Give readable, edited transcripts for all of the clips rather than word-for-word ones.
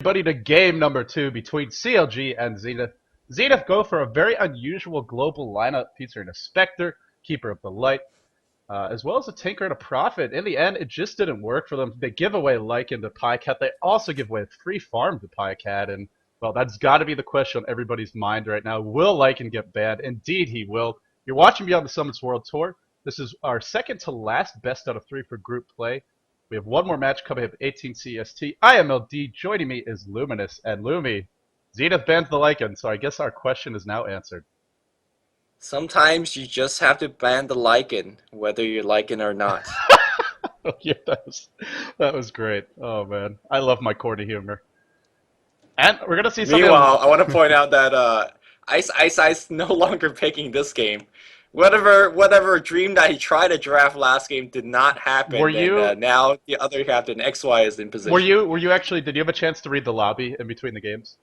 Everybody to game number 2 between CLG and Zenith. Zenith go for a very unusual global lineup featuring a Spectre, Keeper of the Light, as well as a Tinker and a Prophet. In the end, it just didn't work for them. They give away Lycan to pajkatt. They also give away a free farm to pajkatt, and, well, that's got to be the question on everybody's mind right now. Will Lycan get banned? Indeed he will. You're watching Beyond the Summits World Tour. This is our second to last best out of 3 for group play. We have one more match coming up, 18 CST. I am LD. Joining me is Luminous and Lumi. Zenith bans the Lycan, so I guess our question is now answered. Sometimes you just have to ban the Lycan, whether you like it or not. Yeah, that was great. Oh man, I love my corny humor. And we're gonna see something. Meanwhile, I want to point out that iceiceice no longer picking this game. Whatever dream that he tried to draft last game did not happen. Were you? And, now the other captain XY is in position. Were you actually? Did you have a chance to read the lobby in between the games?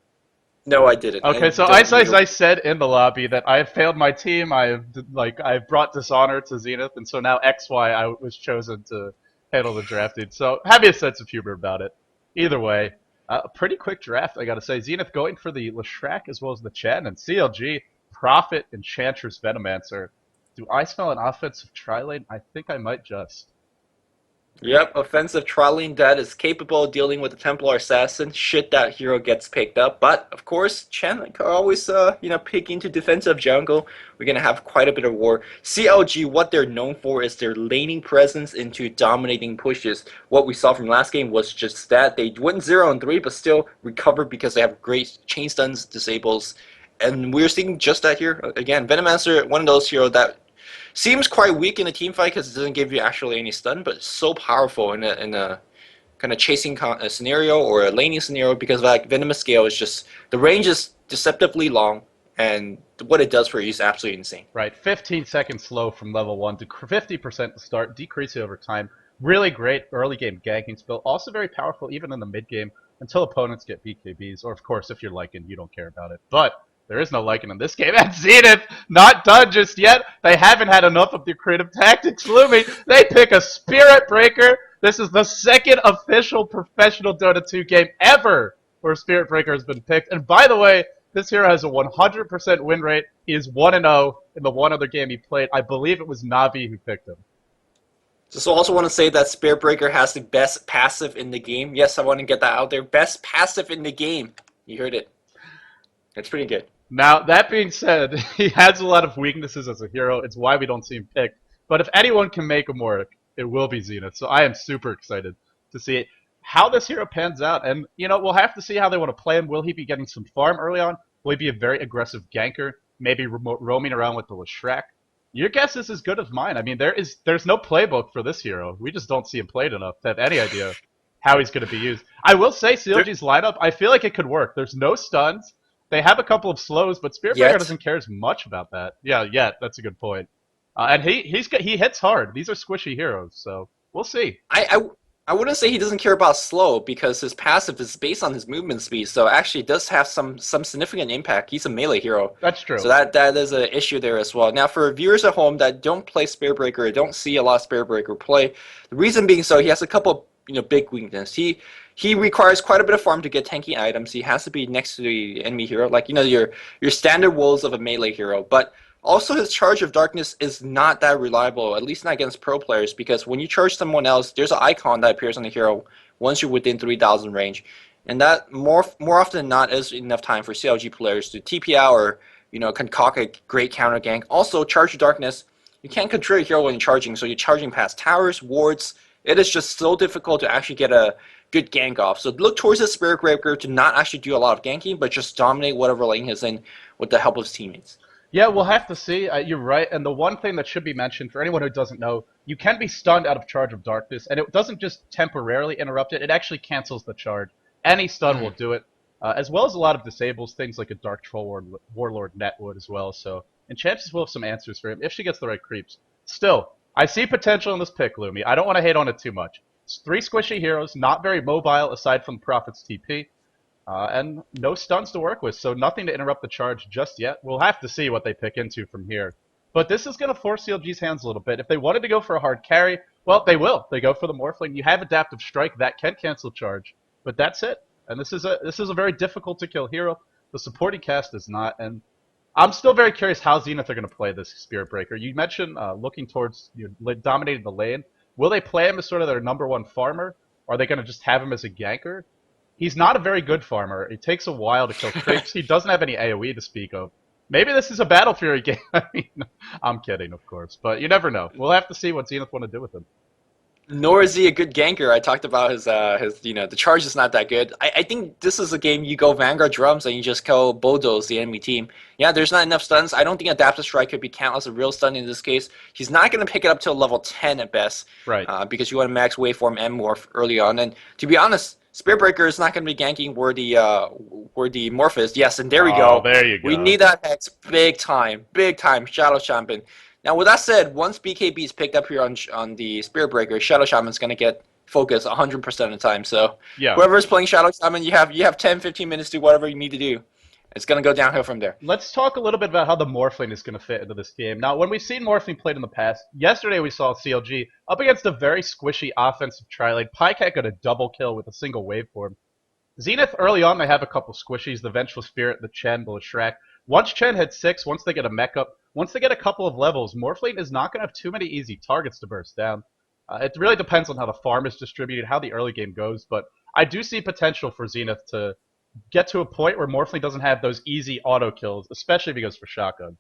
No, I didn't. Okay, so iceiceice said in the lobby that I have failed my team. I've brought dishonor to Zenith, and so now XY I was chosen to handle the drafting. So have a sense of humor about it. Either way, a pretty quick draft, I gotta say. Zenith going for the Leshrac as well as the Chen, and CLG Prophet, Enchantress, Venomancer. Do I smell an offensive tri-lane? I think I might just. Yep, offensive tri-lane that is capable of dealing with the Templar Assassin. Shit, that hero gets picked up. But, of course, Chen always, peek into defensive jungle. We're going to have quite a bit of war. CLG, what they're known for is their laning presence into dominating pushes. What we saw from last game was just that. They went 0-3, but still recovered because they have great chain stuns, disables. And we're seeing just that here. Again, Venomancer, one of those heroes that seems quite weak in a team fight because it doesn't give you actually any stun, but it's so powerful in a kind of chasing scenario or a laning scenario because like Venomous Scale is just, the range is deceptively long, and what it does for you is absolutely insane. Right, 15 seconds slow from level 1 to 50% to start, decreasing over time. Really great early game ganking spell, also very powerful even in the mid game until opponents get BKBs, or of course if you're Lycan, you don't care about it. But there is no Lycan in this game, and Zenith not done just yet. They haven't had enough of their creative tactics. Lumi, they pick a Spirit Breaker. This is the second official professional Dota 2 game ever where Spirit Breaker has been picked. And by the way, this hero has a 100% win rate. He is 1-0 in the one other game he played. I believe it was Navi who picked him. Just also want to say that Spirit Breaker has the best passive in the game. Yes, I want to get that out there. Best passive in the game. You heard it. It's pretty good. Now, that being said, he has a lot of weaknesses as a hero. It's why we don't see him picked. But if anyone can make him work, it will be Zenith. So I am super excited to see how this hero pans out. And, we'll have to see how they want to play him. Will he be getting some farm early on? Will he be a very aggressive ganker? Maybe roaming around with the Leshrac? Your guess is as good as mine. I mean, there's no playbook for this hero. We just don't see him played enough to have any idea how he's going to be used. I will say CLG's lineup, I feel like it could work. There's no stuns. They have a couple of slows, but Spirit Breaker doesn't care as much about that. Yeah, that's a good point. And he hits hard. These are squishy heroes, so we'll see. I wouldn't say he doesn't care about slow because his passive is based on his movement speed, so actually it does have some significant impact. He's a melee hero. That's true. So that is an issue there as well. Now, for viewers at home that don't play Spirit Breaker or don't see a lot of Spirit Breaker play, the reason being so he has a couple big weaknesses. He requires quite a bit of farm to get tanky items. He has to be next to the enemy hero, like your standard wolves of a melee hero. But also his Charge of Darkness is not that reliable, at least not against pro players, because when you charge someone else, there's an icon that appears on the hero once you're within 3,000 range, and that more often than not is enough time for CLG players to TP out or concoct a great counter gank. Also, Charge of Darkness, you can't control your hero when you're charging, so you're charging past towers, wards. It is just so difficult to actually get a good gank off. So look towards the Spirit Breaker to not actually do a lot of ganking, but just dominate whatever lane he's in with the help of his teammates. Yeah, we'll have to see. You're right. And the one thing that should be mentioned for anyone who doesn't know, you can be stunned out of Charge of Darkness, and it doesn't just temporarily interrupt it. It actually cancels the charge. Any stun will do it, as well as a lot of disables, things like a Dark Troll Warlord Netwood as well. So Enchantress will have some answers for him if she gets the right creeps. Still, I see potential in this pick, Lumi. I don't want to hate on it too much. It's 3 squishy heroes, not very mobile aside from Prophet's TP, and no stuns to work with, so nothing to interrupt the charge just yet. We'll have to see what they pick into from here. But this is going to force CLG's hands a little bit. If they wanted to go for a hard carry, well, they will. They go for the Morphling. You have Adaptive Strike. That can cancel charge. But that's it. And this is a very difficult to kill hero. The supporting cast is not, and I'm still very curious how Zenith are going to play this Spirit Breaker. You mentioned looking towards dominating the lane. Will they play him as sort of their #1 farmer? Or are they going to just have him as a ganker? He's not a very good farmer. It takes a while to kill creeps. He doesn't have any AoE to speak of. Maybe this is a Battle Fury game. I mean, I'm kidding, of course, but you never know. We'll have to see what Zenith want to do with him. Nor is he a good ganker. I talked about his the charge is not that good. I think this is a game you go Vanguard drums and you just go bulldoze the enemy team. Yeah, there's not enough stuns. I don't think Adaptive Strike could be counted as a real stun in this case. He's not going to pick it up to level 10 at best. Right. Because you want to max waveform and morph early on. And to be honest, Spirit Breaker is not going to be ganking where the morph is. Yes, and there we go. There you go. We need that hex big time. Big time. Shadow Champion. Now, with that said, once BKB is picked up here on the Spirit Breaker, Shadow Shaman's going to get focus 100% of the time. So yeah. Whoever's playing Shadow Shaman, you have 10, 15 minutes to do whatever you need to do. It's going to go downhill from there. Let's talk a little bit about how the Morphling is going to fit into this game. Now, when we've seen Morphling played in the past, yesterday we saw CLG up against a very squishy offensive tri-lane. pajkatt got a double kill with a single waveform. Zenith, early on, they have a couple squishies, the Vengeful Spirit, the Chen, the Shrek. Once Chen hits 6, once they get a mech up, once they get a couple of levels, Morphling is not going to have too many easy targets to burst down. It really depends on how the farm is distributed, how the early game goes, but I do see potential for Zenith to get to a point where Morphling doesn't have those easy auto kills, especially if he goes for shotgun.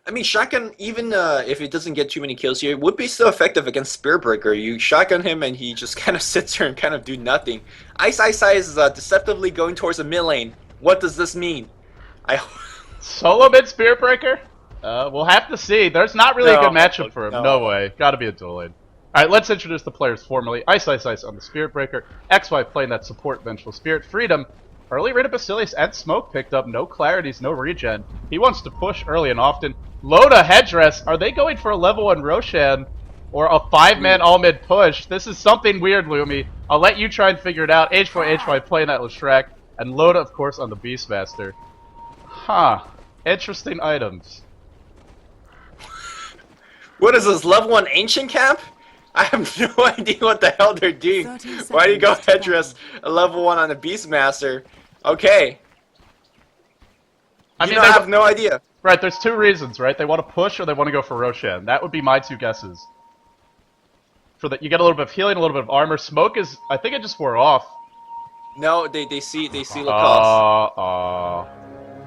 I mean, shotgun, even if it doesn't get too many kills here, it would be still effective against Spirit Breaker. You shotgun him and he just kind of sits there and kind of do nothing. iceiceice is deceptively going towards the mid lane. What does this mean? Solo mid Spirit Breaker? We'll have to see. There's not really a good matchup for him. No way. Gotta be a dual lane. Alright, let's introduce the players formally. iceiceice on the Spirit Breaker. XY playing that support Vengeful Spirit. xfreedom. Early rid of Basilius and Smoke picked up. No clarities, no regen. He wants to push early and often. Loda, Headdress. Are they going for a level 1 Roshan? Or a 5-man all-mid push? This is something weird, Lumi. I'll let you try and figure it out. HY playing that with Shrek. And Loda, of course, on the Beastmaster. Huh. Interesting items. What is this, level 1 Ancient Camp? I have no idea what the hell they're doing. Why do you go Headdress a level 1 on the Beastmaster? Okay. I have no idea. Right, there's two reasons, right? They want to push or they want to go for Roshan. That would be my two guesses. For that, you get a little bit of healing, a little bit of armor. Smoke is, I think it just wore off. No, they see Lacoste. I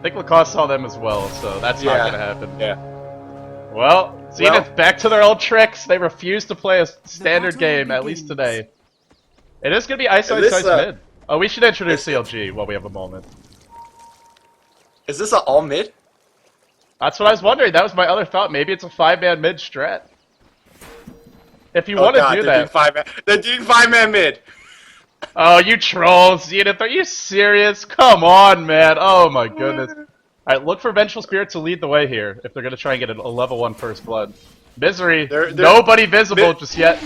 think Lacoste saw them as well, so that's not going to happen. Yeah. Well, Zenith back to their old tricks. They refuse to play a standard game, at least today. It is going to be iceiceice mid. Oh, we should introduce CLG while we have a moment. Is this an all mid? That's what I was wondering. That was my other thought. Maybe it's a 5-man mid strat. If you want to do that. They're doing 5-man mid. Oh, you trolls, Zenith. Are you serious? Come on, man. Oh, my goodness. Alright, look for Vengeful Spirit to lead the way here if they're going to try and get a level 1 first blood. Misery. Nobody visible just yet.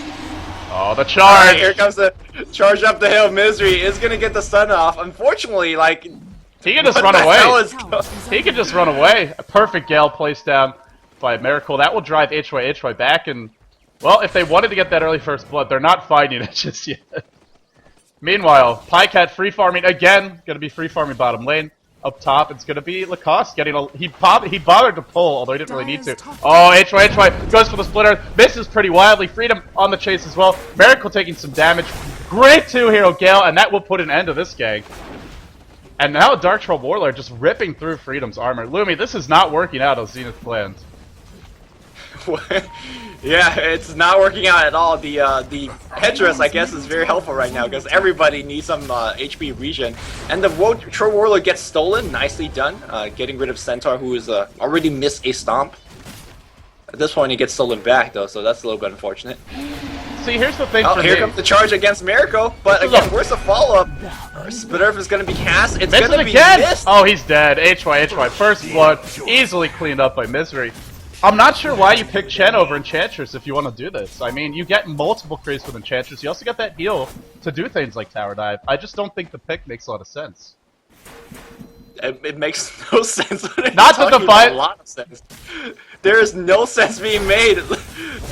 Oh, the charge. Right, here comes the charge up the hill. Misery is going to get the stun off. Unfortunately, like... He can just run away. He can just run away. A perfect Gale placed down by Mirakel. That will drive hyhy back. And, well, if they wanted to get that early first blood, they're not finding it just yet. Meanwhile, pajkatt free farming again. Going to be free farming bottom lane. Up top, it's going to be Lacoste getting a... He bothered to pull, although he didn't really need to. Oh, hyhy goes for the splitter. Misses pretty wildly. xfreedom on the chase as well. Mirakel taking some damage. Great 2-hero Gale, and that will put an end to this gang. And now Dark Troll Warlord just ripping through xfreedom's armor. Lumi, this is not working out as Zenith planned. Yeah, it's not working out at all. The Headdress, I guess, is very helpful right now because everybody needs some HP regen. And the Troll Warlord gets stolen. Nicely done. Getting rid of Centaur, who is already missed a stomp. At this point, he gets stolen back, though, so that's a little bit unfortunate. See, here's the thing. Here comes the charge against Miracle, but again, where's the follow-up? Splitter is going to be cast. It's going to be missed. Oh, he's dead. hyhy. First blood, easily cleaned up by Misery. I'm not sure why you pick Chen over Enchantress if you want to do this. I mean, you get multiple creeps with Enchantress. You also get that heal to do things like Tower Dive. I just don't think the pick makes a lot of sense. It makes no sense. Not that the fight. A lot of sense. There is no sense being made,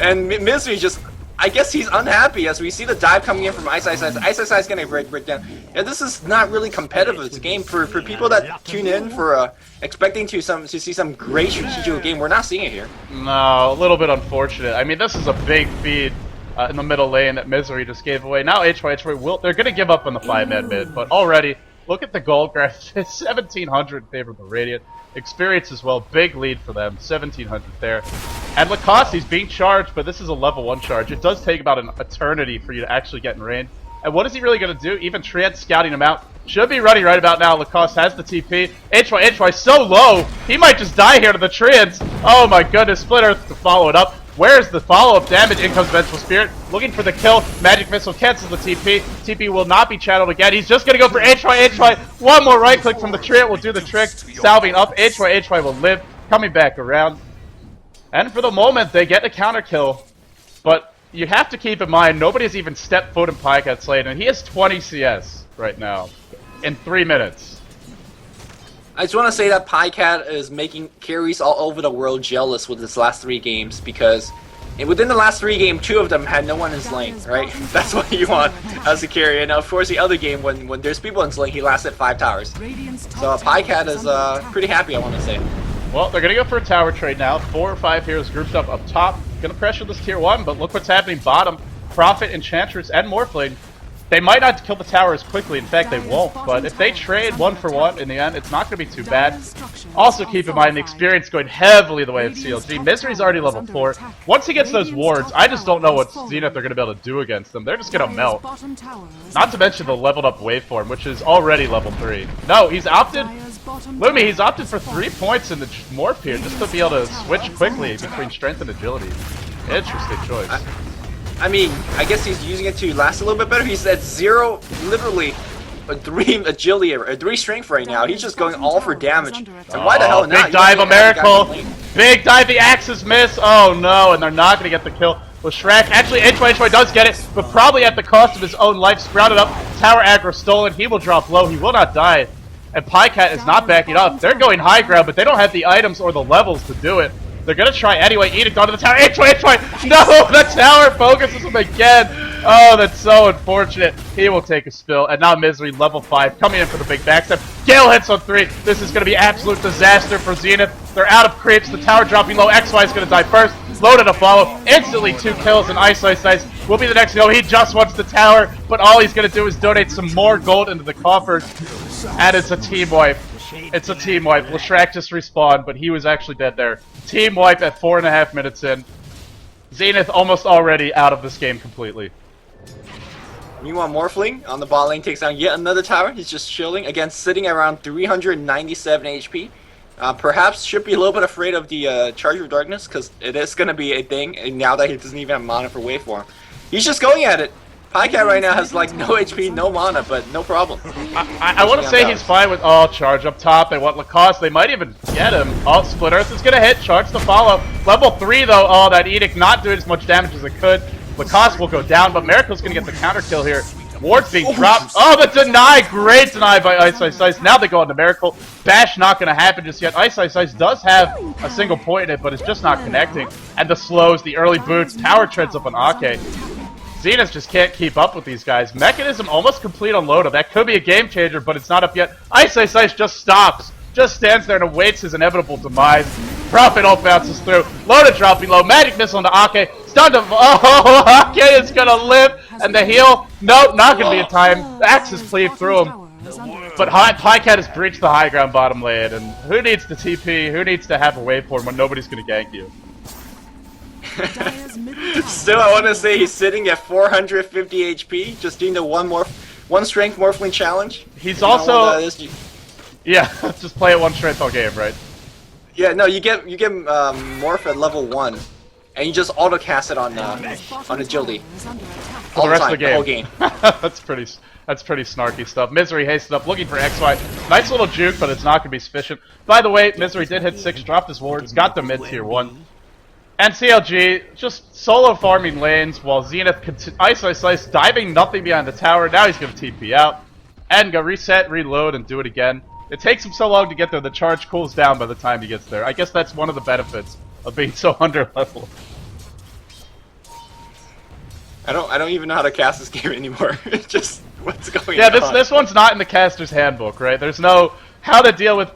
and Misery just I guess he's unhappy as we see the dive coming in from iceiceice. iceiceice gonna break down. Yeah, this is not really competitive. It's a game for people that tune in for expecting to see some great strategic game. We're not seeing it here. No, a little bit unfortunate. I mean, this is a big feed in the middle lane that Misery just gave away. Now hyhy will, they're gonna give up on the 5-man mid, but already look at the gold graph. It's 1700 in favor of the Radiant. Experience as well, big lead for them, 1700 there. And lacoste, he's being charged, but this is a level 1 charge. It does take about an eternity for you to actually get in range. And what is he really going to do? Even Trant's scouting him out. Should be running right about now. lacoste has the TP. hyhy so low, he might just die here to the Trants. Oh my goodness, Split Earth to follow it up. Where's the follow-up damage? In comes Vengeful Spirit, looking for the kill. Magic Missile cancels the TP. TP will not be channeled again. He's just gonna go for hyhy. One more right click from the Trant will do the trick. Salving up, hyhy will live. Coming back around. And for the moment, they get the counter kill. But you have to keep in mind, nobody's even stepped foot in pajkatt's lane, and he has 20 CS right now in 3 minutes. I just want to say that pajkatt is making carries all over the world jealous with his last 3 games because within the last 3 games, 2 of them had no one in his lane, right? That's what you want as a carry. And of course, the other game, when there's people in his lane, he lasted 5 towers. So pajkatt is pretty happy, I want to say. Well, they're going to go for a tower trade now. 4 or 5 heroes grouped up top. Going to pressure this tier 1, but look what's happening bottom. Prophet, Enchantress, and Morphling. They might not kill the tower as quickly, in fact they won't, but if they trade 1 for 1 in the end, it's not going to be too bad. Also keep in mind the experience going heavily the way of CLG. Misery's already level 4. Once he gets those wards, I just don't know what Zenith are going to be able to do against them. They're just going to melt. Not to mention the leveled up waveform, which is already level 3. No, he's opted... Lumi, he's opted for 3 points in the morph here, just to be able to switch quickly between strength and agility. Interesting choice. I mean, I guess he's using it to last a little bit better. He's at 0, literally, 3 agility or 3 strength right now. He's just going all for damage. And why the hell not? Big dive, a miracle! Big dive, the axes miss! Oh no, and they're not going to get the kill. Well, Shrek, actually, hyhy does get it, but probably at the cost of his own life. Sprouted up, tower aggro stolen. He will drop low. He will not die. And pajkatt is not backing up. They're going high ground, but they don't have the items or the levels to do it. They're gonna try anyway. Edict onto the tower. hyhy! No! The tower focuses him again! Oh, that's so unfortunate. He will take a spill. And now Misery, level 5, coming in for the big backstab. Gale hits on 3. This is gonna be absolute disaster for Zenith. They're out of creeps. The tower dropping low. XY is gonna die first. Loda to follow. Instantly 2 kills, and iceiceice will be the next go. He just wants the tower, but all he's gonna do is donate some more gold into the coffers. And it's a team wipe. It's a team wipe. Leshrac just respawned, but he was actually dead there. Team wipe at 4.5 minutes in. Zenith almost already out of this game completely. Meanwhile, Morphling on the bot lane takes down yet another tower. He's just chilling. Again, sitting around 397 HP. Perhaps should be a little bit afraid of the Charge of Darkness, because it is going to be a thing, and now that he doesn't even have mana for waveform. He's just going at it. pajkatt right now has like no HP, no mana, but no problem. I want to say he's fine with charge up top. They want lacoste. They might even get him. Oh, Split Earth is gonna hit. Charge the follow. Level 3 though. Oh, that edict not doing as much damage as it could. lacoste will go down, but Miracle's gonna get the counter kill here. Ward's being dropped. Oh, the deny! Great deny by iceiceice. Now they go into Miracle. Bash not gonna happen just yet. iceiceice does have a single point in it, but it's just not connecting. And the slows, the early boots, tower treads up on akke. Zenith just can't keep up with these guys. Mechanism almost complete on Loda. That could be a game changer, but it's not up yet. iceiceice just stops. Just stands there and awaits his inevitable demise. Prophet ult bounces through. Loda dropping low. Magic missile into akke. Stunned him. Oh, akke is gonna live. And the heal. Nope, not gonna be in time. The axes cleave through him. But pajkatt has breached the high ground bottom lane. And who needs the TP? Who needs to have a waveform when nobody's gonna gank you? Still, I want to say he's sitting at 450 HP, just doing the one strength Morphling challenge. He's also yeah, just play it 1 strength all game, right? Yeah, no, you get Morph at level 1, and you just auto cast it on agility. For the rest of the game. The whole game. That's pretty snarky stuff. Misery hasted up, looking for XY. Nice little juke, but it's not gonna be sufficient. By the way, Misery did hit 6, dropped his wards, got the mid tier 1. And CLG just solo farming lanes while Zenith iceiceice diving nothing behind the tower. Now he's going to TP out and go reset, reload, and do it again. It takes him so long to get there, the charge cools down by the time he gets there. I guess that's one of the benefits of being so under level. I don't even know how to cast this game anymore. It's just what's going on. on. This one's not in the caster's handbook, right? There's no how to deal with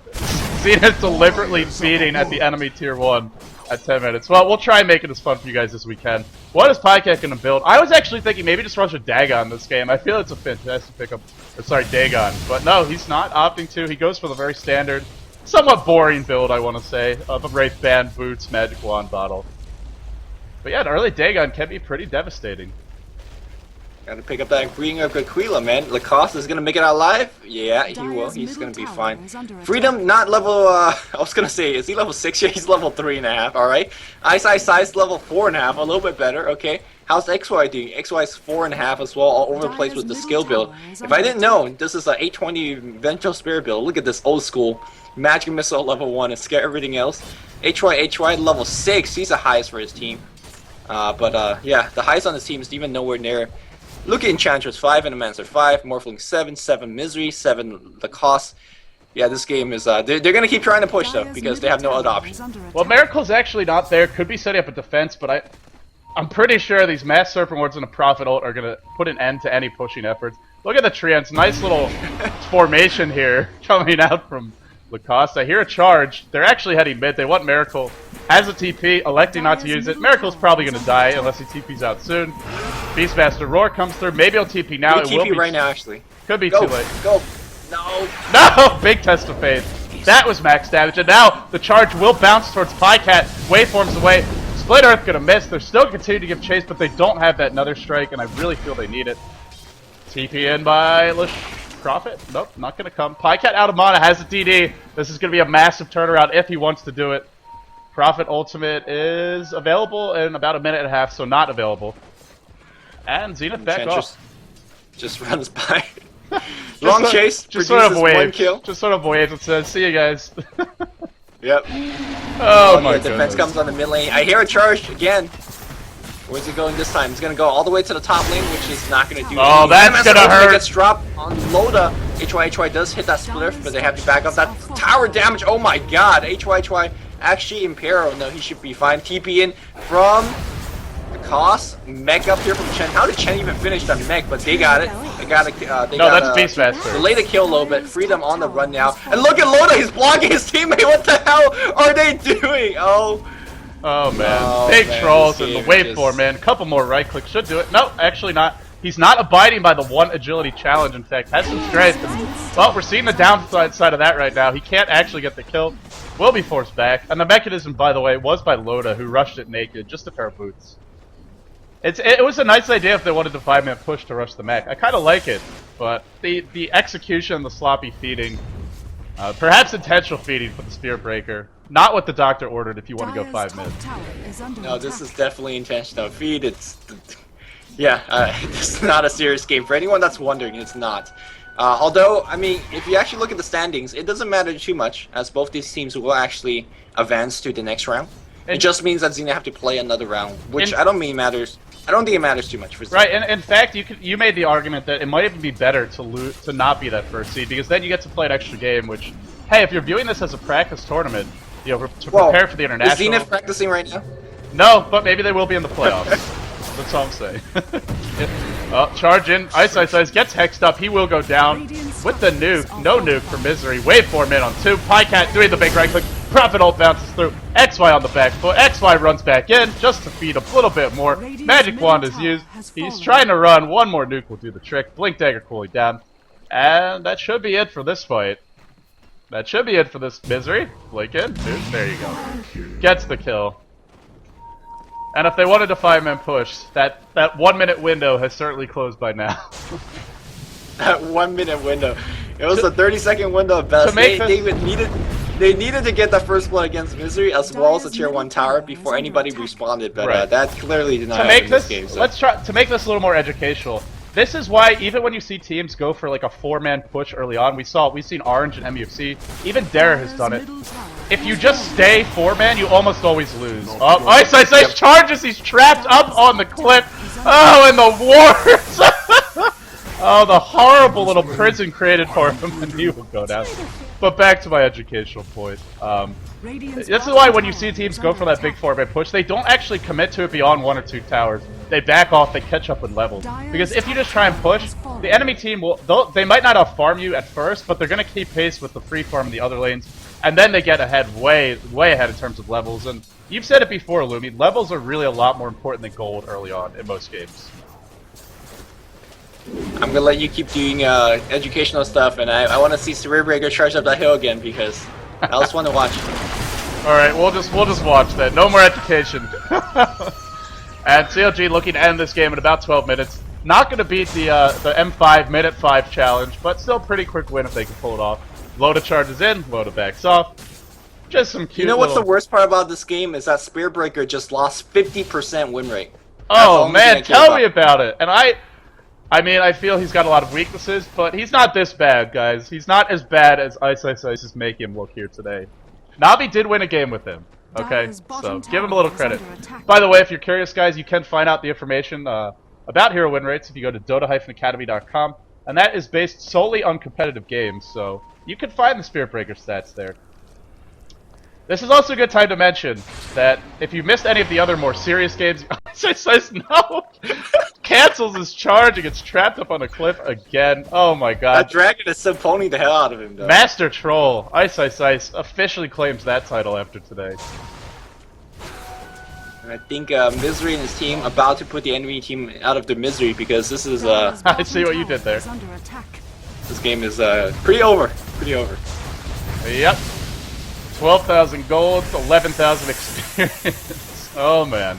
Zenith deliberately feeding at the enemy tier 1 at 10 minutes. Well, we'll try and make it as fun for you guys as we can. What is pajkatt going to build? I was actually thinking maybe just rush a Dagon this game. I feel it's a fantastic pickup. Sorry, Dagon. But no, he's not opting to. He goes for the very standard, somewhat boring build, I want to say, of a Wraith Band, Boots, Magic Wand, Bottle. But yeah, an early Dagon can be pretty devastating. Gotta pick up that green of Aquila, man. Lacoste is gonna make it out alive? Yeah, he will. He's gonna be fine. Xfreedom, not level, I was gonna say, is he level 6? Yeah, he's level 3.5, alright. iceiceice, level 4.5, a little bit better, okay. How's XY doing? XY's 4.5 as well, all over the place with the skill build. If I didn't know, this is a 820 Vengeful Spirit build. Look at this old school. Magic Missile level 1 and scare everything else. HY level 6, he's the highest for his team. Yeah, the highest on his team is even nowhere near. Look at Enchantress 5, Endomancer 5, Morphling 7, 7 Misery, 7 Lacoste. Yeah, this game is, they're gonna keep trying to push though, because they have no other option. Well, Miracle's actually not there, could be setting up a defense, but I'm pretty sure these Mass Serpent Wards and a Prophet Ult are gonna put an end to any pushing efforts. Look at the Treants, nice little formation here coming out from Lacoste. I hear a charge. They're actually heading mid. They want Miracle. Has a TP, electing not to use it. Miracle's probably going to die unless he TP's out soon. Beastmaster Roar comes through. Maybe he'll TP now. It will TP right now, actually. Could be too late. Go. No. No! Big test of faith. That was max damage. And now the charge will bounce towards pajkatt. Waveforms away. Split Earth going to miss. They're still continuing to give chase, but they don't have that Nether Strike, and I really feel they need it. TP in by Prophet? Nope, not going to come. pajkatt out of mana, has a DD. This is going to be a massive turnaround if he wants to do it. Prophet Ultimate is available in about a minute and a half, so not available. And Zenith back off. Just runs by. Long chase, just sort of waves. 1 kill. Just sort of waves and says, see you guys. Yep. Oh my god. Defense comes on the mid lane. I hear a charge again. Where's it going this time? It's gonna go all the way to the top lane, which is not gonna do anything. Oh, that's gonna hurt. Gets dropped on Loda. HY does hit that splitter, but they have to back up that tower damage. Oh my god. HY actually Impero. No, he should be fine. TP in from the Cost. Mech up here from Chen. How did Chen even finish that mech? But they got it. That's Beastmaster. Delay the kill a little bit. Xfreedom on the run now. And look at Loda. He's blocking his teammate. What the hell are they doing? Oh man, big trolls in the waveform, man. Couple more right clicks should do it. No, actually not. He's not abiding by the 1 agility challenge, in fact. Has some strength. Well, we're seeing the downside side of that right now. He can't actually get the kill. Will be forced back. And the mechanism, by the way, was by Loda, who rushed it naked. Just a pair of boots. It was a nice idea if they wanted to 5-man push to rush the mech. I kind of like it, but the execution, the sloppy feeding, perhaps intentional feeding for the Spear Breaker. Not what the doctor ordered if you want to go 5 mid. No, this is definitely intentional feed. It's not a serious game. For anyone that's wondering, it's not. Although, I mean, if you actually look at the standings, it doesn't matter too much, as both these teams will actually advance to the next round. It just means that Zenith have to play another round, which I don't think it matters too much for Zenith. Right, and in fact, you made the argument that it might even be better to not be that first seed, because then you get to play an extra game, which, hey, if you're viewing this as a practice tournament, to prepare for the international... Is Zenith practicing right now? No, but maybe they will be in the playoffs. That's all I'm saying. Charge in. iceiceice gets hexed up. He will go down with the nuke. No nuke for Misery. Waveform in on 2. pajkatt doing the big right click. Prophet ult bounces through. XY on the back foot. XY runs back in just to feed a little bit more. Magic Wand is used. He's trying to run. One more nuke will do the trick. Blink Dagger cooling down. And that should be it for this fight. That should be it for this Misery. Blink in. Dude, there you go. Gets the kill. And if they wanted to 5-man push, that 1 minute window has certainly closed by now. That 1 minute window. It was a 30-second window at best. They needed to get that first blood against Misery as well as the tier 1 tower before anybody responded, but that clearly did not happen in this game. So. Let's try to make this a little more educational. This is why even when you see teams go for like a 4-man push early on, we've seen Orange and MUFC, even Dare has done it. If you just stay 4-man, you almost always lose. Oh, iceiceice charges, he's trapped up on the cliff. Oh, and the wards! Oh, the horrible little prison created for him, and he will go down. But back to my educational point. This is why when you see teams go for that big 4-man push, they don't actually commit to it beyond 1 or 2 towers. They back off, they catch up with levels. Because if you just try and push, the enemy team will, they might not outfarm you at first, but they're going to keep pace with the free farm in the other lanes. And then they get ahead, way ahead in terms of levels. And you've said it before, Lumi, levels are really a lot more important than gold early on in most games. I'm gonna let you keep doing educational stuff, and I want to see Spearbreaker charge up that hill again because I just want to watch. All right, we'll just watch that. No more education. And CLG looking to end this game in about 12 minutes. Not going to beat the M5 minute 5 challenge, but still pretty quick win if they can pull it off. Loda charges in, Loda backs off. Just some cute. You know what's the worst part about this game is that Spearbreaker just lost 50% win rate. Oh man, tell me about it. And I mean, I feel he's got a lot of weaknesses, but he's not this bad, guys. He's not as bad as iceiceice is making him look here today. Navi did win a game with him, okay? So give him a little credit. By the way, if you're curious, guys, you can find out the information about hero win rates if you go to dota-academy.com, and that is based solely on competitive games, so you can find the Spearbreaker stats there. This is also a good time to mention that if you missed any of the other more serious games, iceiceice no cancels his charge and gets trapped up on a cliff again. Oh my god. That dragon is so ponying the hell out of him, though. Master Troll, iceiceice officially claims that title after today. And I think Misery and his team about to put the enemy team out of their misery because this is I see what you did there. This game is pretty over. Pretty over. Yep. 12,000 gold, 11,000 experience. Oh man.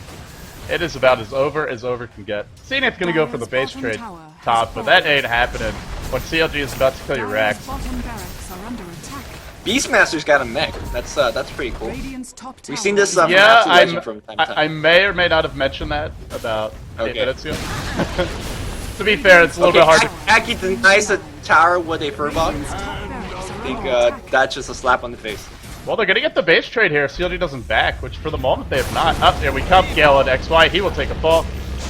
It is about as over can get. Zenith gonna go for the base trade top, but that ain't happening when CLG is about to kill your racks. Beastmaster's got a mech. That's pretty cool. We've seen this yeah, from time to time. I may or may not have mentioned that about 8 minutes ago. To be fair, it's a little bit hard to... Akke denies a tower with a furbolg. I think that's just a slap on the face. Well, they're gonna get the base trade here if CLG doesn't back, which for the moment they have not. Up there we come, Gale and XY, he will take a fall.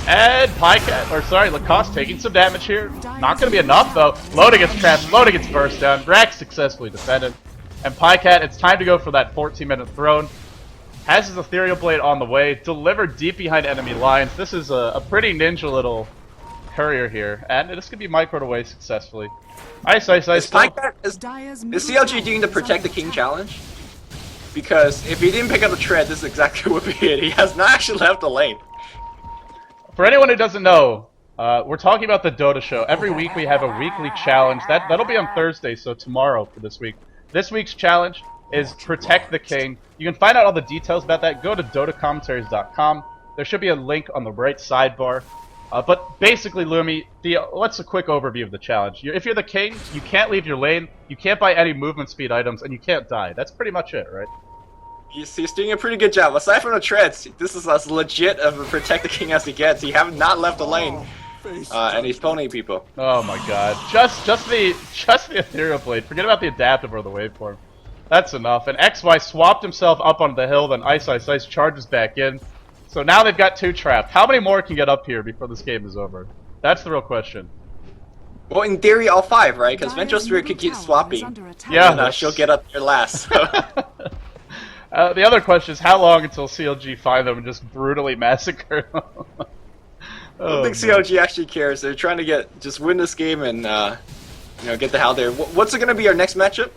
And pajkatt, or sorry, Lacoste taking some damage here. Not gonna be enough though. Loda gets trapped, Loda gets burst down, Rax successfully defended. And pajkatt, it's time to go for that 14-minute throne. Has his ethereal blade on the way, delivered deep behind enemy lines. This is a pretty ninja little courier here, and it is gonna be microed away successfully. iceiceice. Is CLG doing the Protect the King challenge? Because if he didn't pick up the tread, this is exactly what would be it. He has not actually left the lane. For anyone who doesn't know, we're talking about the Dota show. Every week we have a weekly challenge. That'll be on Thursday, so tomorrow for this week. This week's challenge is Protect the King. You can find out all the details about that. Go to dotacommentaries.com. There should be a link on the right sidebar. But basically, Lumi, what's a quick overview of the challenge? If you're the king, you can't leave your lane, you can't buy any movement speed items, and you can't die. That's pretty much it, right? He's doing a pretty good job. Aside from the treads, this is as legit of a Protect the King as he gets. He have not left the lane, and he's ponying people. Oh my god. Just the ethereal blade. Forget about the adaptive or the waveform. That's enough. And XY swapped himself up on the hill, then iceiceice charges back in. So now they've got 2 trapped. How many more can get up here before this game is over? That's the real question. Well, in theory, all 5, right? Because Ventral Spirit could keep swapping. Yeah. And she'll get up there last. So. The other question is how long until CLG find them and just brutally massacre them? I don't think CLG actually cares. They're trying to just win this game and get the hell there. What's it going to be our next matchup?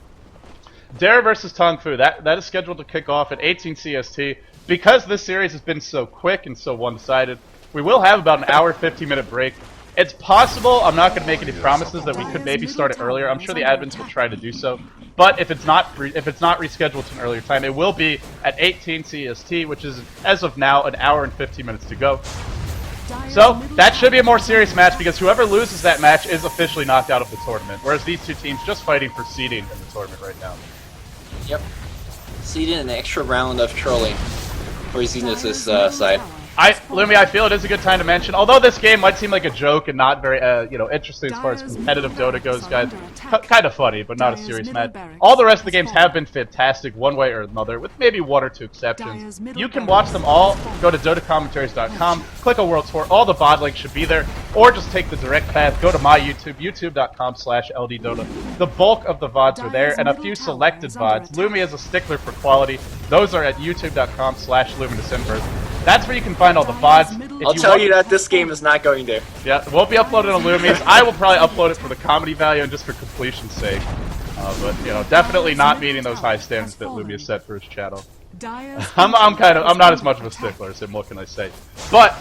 Dare versus Tong Fu. That is scheduled to kick off at 18 CST. Because this series has been so quick and so one-sided, we will have about an hour, 15-minute break. It's possible, I'm not going to make any promises, that we could maybe start it earlier. I'm sure the admins will try to do so. But if it's not rescheduled to an earlier time, it will be at 18 CST, which is, as of now, an hour and 15 minutes to go. So, that should be a more serious match, because whoever loses that match is officially knocked out of the tournament, whereas these 2 teams just fighting for seeding in the tournament right now. Yep. Seeding an extra round of trolling for Zenith's side. Lumi, I feel it is a good time to mention, although this game might seem like a joke and not very, interesting as far as competitive Dota goes, guys. Kind of funny, but not a serious match. All the rest of the games have been fantastic one way or another, with maybe 1 or 2 exceptions. You can watch them all. Go to dotacommentaries.com, click on World Tour. All the VOD links should be there, or just take the direct path. Go to my YouTube, youtube.com/LDdota. The bulk of the VODs are there, and a few selected VODs. Lumi is a stickler for quality. Those are at youtube.com/luminousinverse. That's where you can find all the VODs. I'll tell you that this game is not going there. Yeah, it won't be uploaded on Lumi's. I will probably upload it for the comedy value and just for completion's sake. But definitely not meeting those high standards that Lumi has set for his channel. I'm not as much of a stickler, so what can I say? But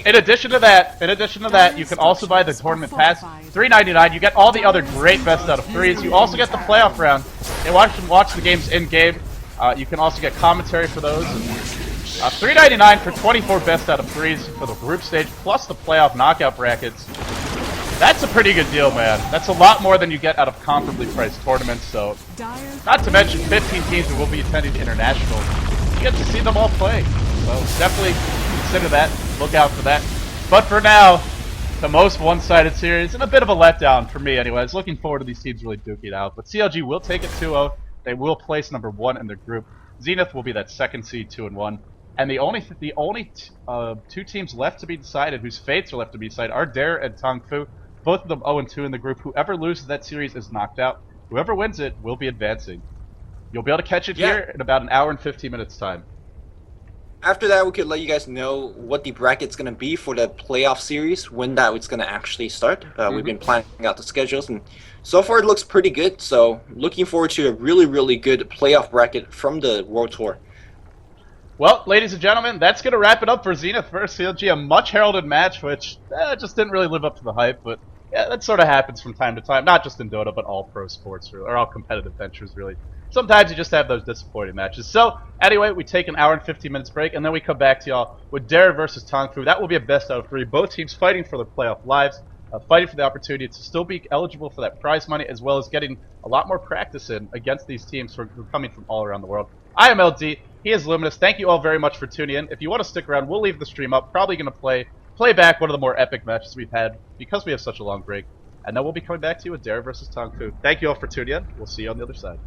in addition to that, you can also buy the tournament pass, $3.99. You get all the other great best out of threes. You also get the playoff round. And watch the games in game. You can also get commentary for those. $3.99 for 24 best out of threes for the group stage, plus the playoff knockout brackets. That's a pretty good deal, man. That's a lot more than you get out of comparably priced tournaments, so... Not to mention 15 teams that will be attending the international. You get to see them all play. So definitely consider that. Look out for that. But for now, the most one-sided series, and a bit of a letdown for me anyways. Looking forward to these teams really duking it out. But CLG will take it 2-0. They will place number 1 in their group. Zenith will be that second seed, 2-1. And the only 2 teams left to be decided, whose fates are left to be decided, are Dare and Tongfu. Both of them 0-2 in the group. Whoever loses that series is knocked out. Whoever wins it will be advancing. You'll be able to catch it here in about an hour and 15 minutes time. After that, we could let you guys know what the bracket's going to be for the playoff series, when that it's going to actually start. We've been planning out the schedules, and so far it looks pretty good. So looking forward to a really, really good playoff bracket from the World Tour. Well, ladies and gentlemen, that's going to wrap it up for Zenith vs. CLG, a much heralded match, which just didn't really live up to the hype, but yeah, that sort of happens from time to time, not just in Dota, but all pro sports, or all competitive ventures, really. Sometimes you just have those disappointing matches. So, anyway, we take an hour and 15 minutes break, and then we come back to y'all with Dare vs. Tongfu. That will be a best out of 3. Both teams fighting for their playoff lives, fighting for the opportunity to still be eligible for that prize money, as well as getting a lot more practice in against these teams who are coming from all around the world. I am LD. He is Luminous. Thank you all very much for tuning in. If you want to stick around, we'll leave the stream up. Probably going to play back one of the more epic matches we've had because we have such a long break. And then we'll be coming back to you with Dare vs. Tongfu. Thank you all for tuning in. We'll see you on the other side.